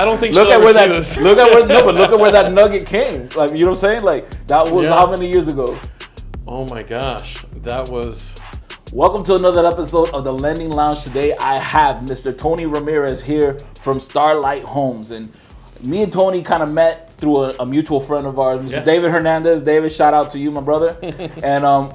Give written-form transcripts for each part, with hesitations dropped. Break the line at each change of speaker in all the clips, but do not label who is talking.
I don't think
look
she'll
at
ever
where
see
that
this.
look at where that nugget came. Like, you know what I'm saying? Like, that was how many years ago?
Oh my gosh, that was.
Welcome to another episode of the Lending Lounge. Today I have Mr. Tony Ramirez here from Starlight Homes, and me and Tony kind of met through a mutual friend of ours, Mr. David Hernandez. David, shout out to you, my brother. And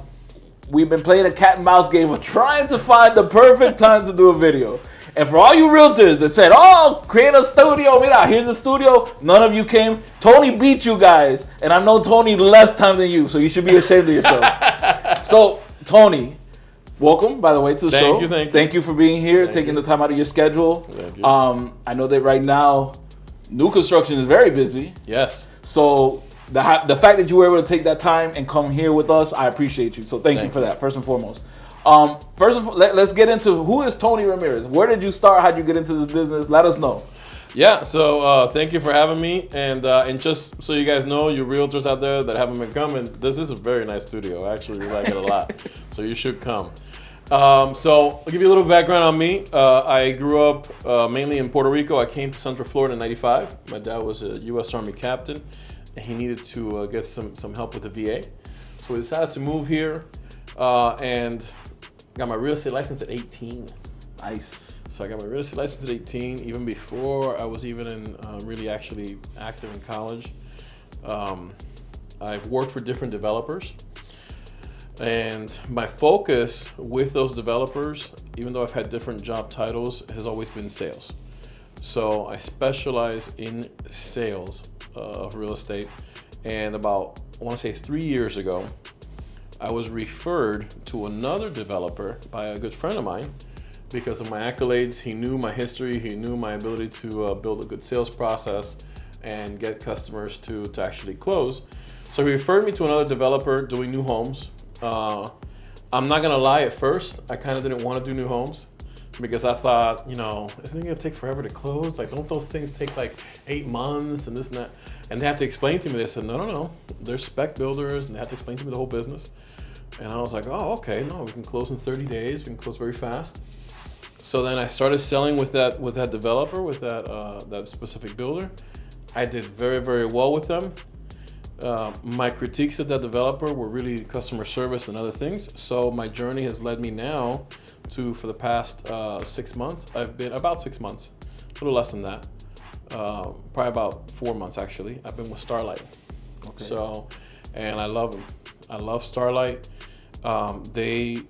we've been playing a cat and mouse game of trying to find the perfect time to do a video. And for all you realtors that said, "Oh, create a studio, mira, here's a studio," none of you came. Tony beat you guys, and I've known Tony less time than you, so you should be ashamed of yourself. So, Tony, welcome, by the way, to the show. Thank you for being here, taking the time out of your schedule.
Thank you.
I know that right now, new construction is very busy.
Yes.
So the fact that you were able to take that time and come here with us, I appreciate you. So thank you for that, first and foremost. Let's get into who is Tony Ramirez. Where did you start? How did you get into this business? Let us know.
Yeah, so thank you for having me, and just so you guys know, you realtors out there that haven't been coming, this is a very nice studio. I actually like it a lot, so you should come. So I'll give you a little background on me. I grew up mainly in Puerto Rico. I came to Central Florida in '95. My dad was a U.S. Army captain, and he needed to get some help with the VA. So we decided to move here, and got my real estate license at 18.
Nice.
So I got my real estate license at 18, even before I was even really actually active in college. I've worked for different developers. And my focus with those developers, even though I've had different job titles, has always been sales. So I specialize in sales of real estate. And about, I want to say 3 years ago, I was referred to another developer by a good friend of mine because of my accolades. He knew my history. He knew my ability to build a good sales process and get customers to actually close. So he referred me to another developer doing new homes. I'm not gonna lie, at first I kind of didn't want to do new homes because I thought, isn't it gonna take forever to close? Like, don't those things take like 8 months and this and that? And they had to explain to me. They said, no, they're spec builders, and they have to explain to me the whole business. And I was like, oh, okay, no, we can close in 30 days. We can close very fast. So then I started selling with that developer, with that specific builder. I did very, very well with them. My critiques of that developer were really customer service and other things. So my journey has led me now to, for the past 6 months, I've been about 6 months, a little less than that, probably about 4 months actually. I've been with Starlight. Okay. So, and I love them. I love Starlight. They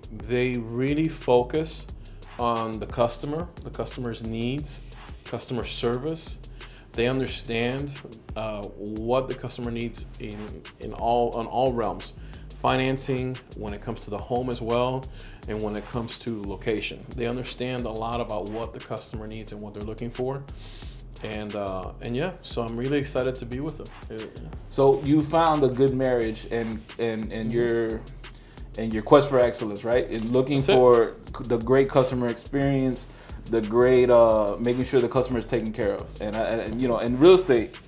really focus on the customer's needs, customer service. They understand what the customer needs on all realms. Financing, when it comes to the home as well, and when it comes to location. They understand a lot about what the customer needs and what they're looking for. And yeah, so I'm really excited to be with them.
So you found a good marriage and your quest for excellence, right? In looking for the great customer experience, the great making sure the customer is taken care of. And in real estate,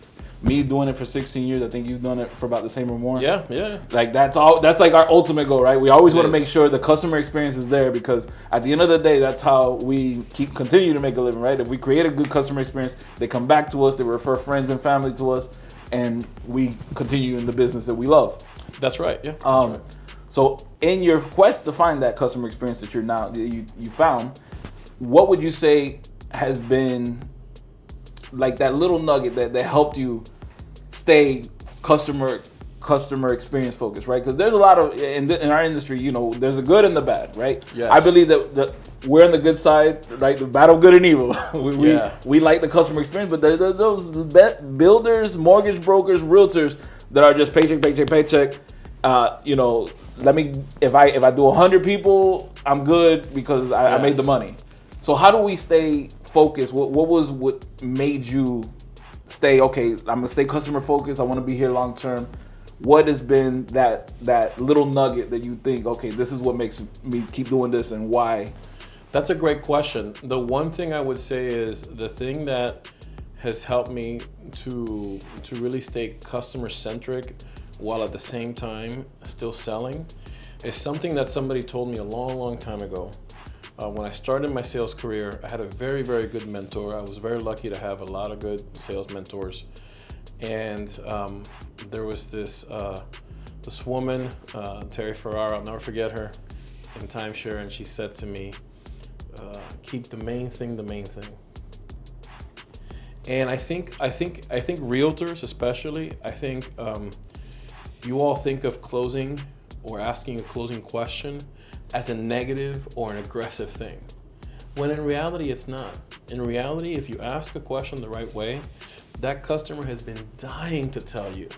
me doing it for 16 years, I think you've done it for about the same or more.
Yeah.
Like that's like our ultimate goal, right? We always want to make sure the customer experience is there, because at the end of the day, that's how we continue to make a living, right? If we create a good customer experience, they come back to us, they refer friends and family to us, and we continue in the business that we love.
That's right. Yeah.
That's right. So in your quest to find that customer experience that you found, what would you say has been like that little nugget that helped you stay customer experience focused, right? Because there's a lot of in our industry, there's a good and the bad, right?
Yes.
I believe that we're on the good side, right? The battle of good and evil. we like the customer experience, but there's those builders, mortgage brokers, realtors that are just paycheck. If I do 100 people, I'm good because I made the money. So how do we stay focused? What made you stay, okay, I'm gonna stay customer focused, I wanna be here long term? What has been that little nugget that you think, okay, this is what makes me keep doing this, and why?
That's a great question. The one thing I would say is the thing that has helped me to really stay customer centric while at the same time still selling is something that somebody told me a long time ago. when I started my sales career, I had a very, very good mentor. I was very lucky to have a lot of good sales mentors. And there was this woman, Terry Ferrara, I'll never forget her, in timeshare, and she said to me, keep the main thing the main thing. And I think realtors especially, you all think of closing or asking a closing question as a negative or an aggressive thing, when in reality it's not. In reality, if you ask a question the right way, that customer has been dying to tell you.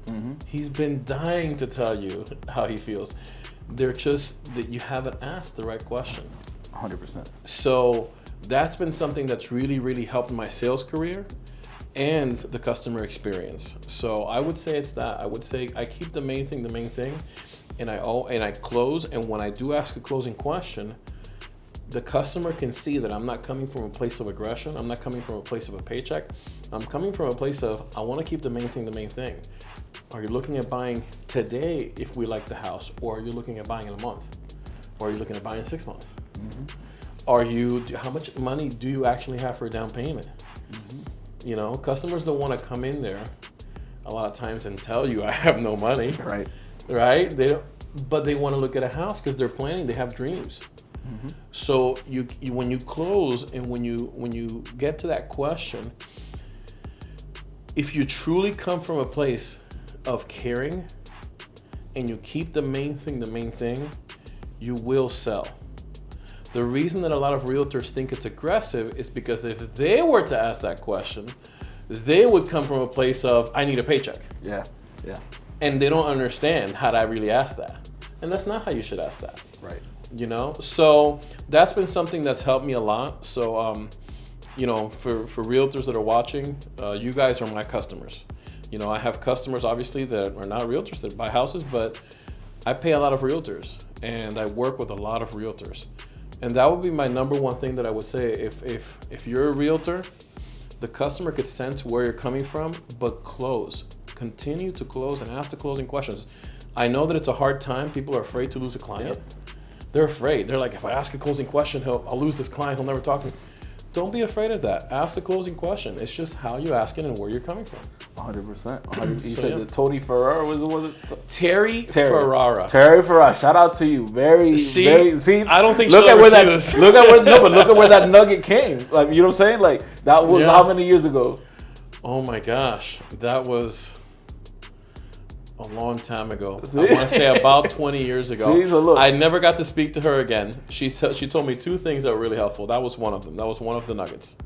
Mm-hmm. He's been dying to tell you how he feels. They're just that you haven't asked the right question.
100%.
So that's been something that's really, really helped my sales career and the customer experience. So I would say it's that. I would say I keep the main thing, and I close. And when I do ask a closing question, the customer can see that I'm not coming from a place of aggression. I'm not coming from a place of a paycheck. I'm coming from a place of, I want to keep the main thing. Are you looking at buying today if we like the house? Or are you looking at buying in a month? Or are you looking at buying in 6 months? Mm-hmm. How much money do you actually have for a down payment? Mm-hmm. You know, customers don't want to come in there a lot of times and tell you I have no money. Right? They don't, but they want to look at a house because they're planning, they have dreams. Mm-hmm. So you when you close and when you get to that question, if you truly come from a place of caring and you keep the main thing, you will sell. The reason that a lot of realtors think it's aggressive is because if they were to ask that question, they would come from a place of, I need a paycheck.
Yeah.
And they don't understand how to really ask that. And that's not how you should ask that.
Right.
You know? So that's been something that's helped me a lot. So, you know, for realtors that are watching, you guys are my customers. You know, I have customers obviously that are not realtors that buy houses, but I pay a lot of realtors and I work with a lot of realtors. And that would be my number one thing that I would say. If you're a realtor, the customer could sense where you're coming from, but close. Continue to close and ask the closing questions. I know that it's a hard time. People are afraid to lose a client. Yep. They're afraid. They're like, if I ask a closing question, I'll lose this client. He'll never talk to me. Don't be afraid of that. Ask the closing question. It's just how you ask it and where you're coming from.
100%. You said that Tony Ferrara was it?
Terry Ferrara.
Terry Ferrara. Shout out to you. See,
I don't think
look
she'll
at
ever
where
see
that.
this.
Look at where that nugget came. Like, you know what I'm saying? Like, that was how many years ago?
Oh my gosh, that was a long time ago. I want to say about 20 years ago. I never got to speak to her again. She told me two things that were really helpful. That was one of them. That was one of the nuggets.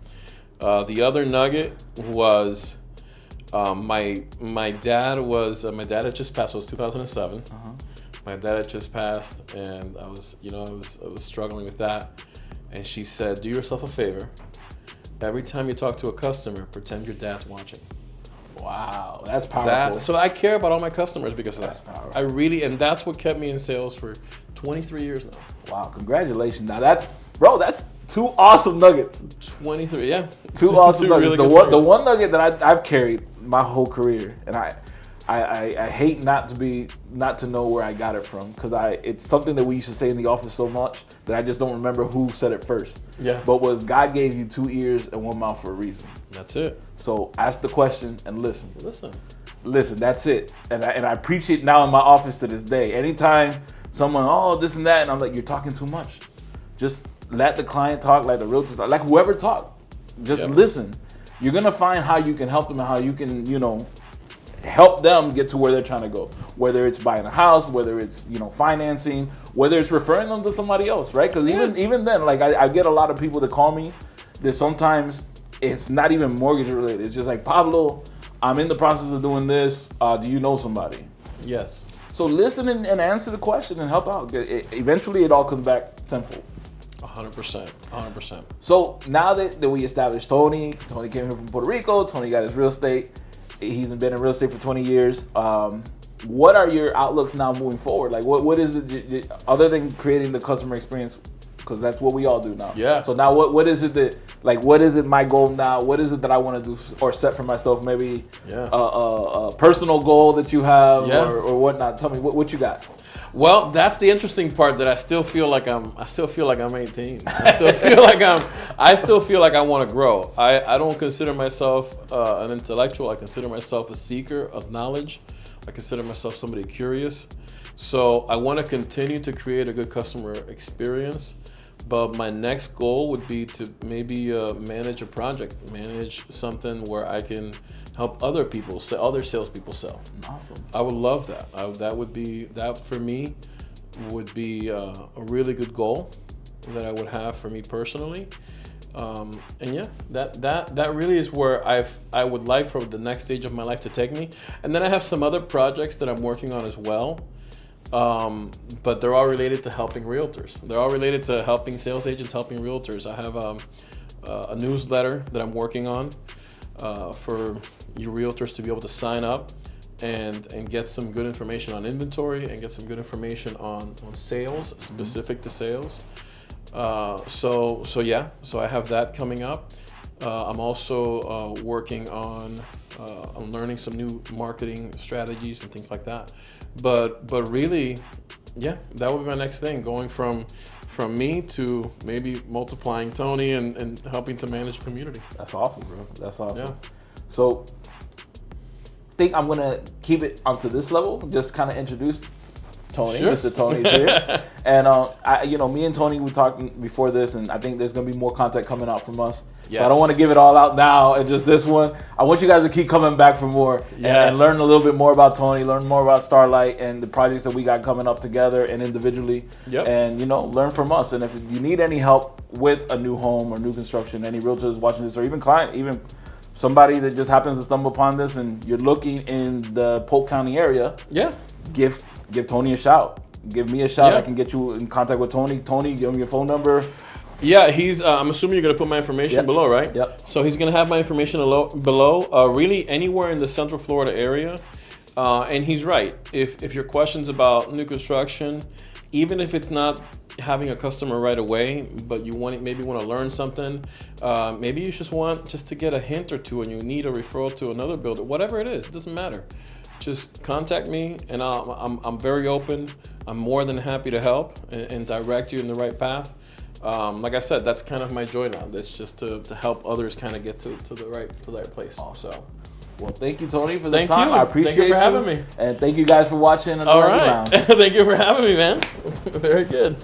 The other nugget was my dad had just passed. It was 2007. My dad had just passed, and I was struggling with that. And she said, "Do yourself a favor. Every time you talk to a customer, pretend your dad's watching."
Wow, that's powerful.
So I care about all my customers because of
that's
that.
Powerful.
And that's what kept me in sales for 23 years now.
Wow, congratulations. Now that's two awesome nuggets.
23, yeah.
Two awesome nuggets. Really the one nugget that I've carried my whole career, and I hate not to know where I got it from, because it's something that we used to say in the office so much that I just don't remember who said it first.
Yeah.
But was God gave you 2 ears and 1 mouth for a reason.
That's it.
So ask the question and listen.
Listen.
That's it. And I preach it now in my office to this day. Anytime someone, this and that, and I'm like, you're talking too much. Just let the client talk, let the realtor talk, like whoever talk. Just listen. You're gonna find how you can help them and how you can, help them get to where they're trying to go. Whether it's buying a house, whether it's financing, whether it's referring them to somebody else, right? Because even then, like I get a lot of people that call me that sometimes it's not even mortgage related. It's just like, Pablo, I'm in the process of doing this. Do you know somebody?
Yes.
So listen and answer the question and help out. Eventually, it all comes back tenfold.
100%.
So now that we established Tony came here from Puerto Rico. Tony got his real estate. He's been in real estate for 20 years. What are your outlooks now moving forward? Like, what is it other than creating the customer experience? Because that's what we all do now.
Yeah.
So now what is it that, like, what is it my goal now? What is it that I want to do or set for myself? Maybe a personal goal that you have or whatnot. Tell me what you got.
Well, that's the interesting part, that I still feel like I'm 18. I still feel like I still feel like I want to grow. I don't consider myself an intellectual. I consider myself a seeker of knowledge. I consider myself somebody curious. So I want to continue to create a good customer experience. But my next goal would be to maybe manage a project, manage something where I can help other people, other salespeople sell.
Awesome.
I would love that. That for me would be a really good goal that I would have for me personally. And yeah, that really is where I would like for the next stage of my life to take me. And then I have some other projects that I'm working on as well. But they're all related to helping realtors. They're all related to helping sales agents, helping realtors. I have a newsletter that I'm working on for you realtors to be able to sign up and get some good information on inventory and get some good information on sales, specific to sales. So I have that coming up. I'm also working on learning some new marketing strategies and things like that. But really, yeah, that would be my next thing, going from me to maybe multiplying Tony and helping to manage a community.
That's awesome, bro. That's awesome.
Yeah.
So I think I'm gonna keep it up to this level, just kind of introduce Tony.
Sure.
Mr. Tony's here. And me and Tony, we talked before this, and I think there's gonna be more content coming out from us.
Yes.
So I don't want to give it all out now and just this one. I want you guys to keep coming back for more and learn a little bit more about Tony, learn more about Starlight and the projects that we got coming up together and individually.
Yep.
And learn from us. And if you need any help with a new home or new construction, any realtors watching this, or even client, even somebody that just happens to stumble upon this and you're looking in the Polk County area, give Tony a shout. Give me a shout.
Yeah.
I can get you in contact with Tony. Tony, give him your phone number.
Yeah, he's. I'm assuming you're gonna put my information below, right?
Yep.
So he's gonna have my information below. Really, anywhere in the Central Florida area. And he's right. If your questions about new construction, even if it's not having a customer right away, but you maybe want to learn something, maybe you just want to get a hint or two, and you need a referral to another builder. Whatever it is, it doesn't matter. Just contact me, and I'm very open. I'm more than happy to help and direct you in the right path. Like I said, that's kind of my joy now. That's just to help others kind of get to the right place. So,
well, thank you, Tony, for the
thank
time.
you.
I appreciate
Thank you for having me.
And thank you guys for watching.
All right. Thank you for having me, man. Very good.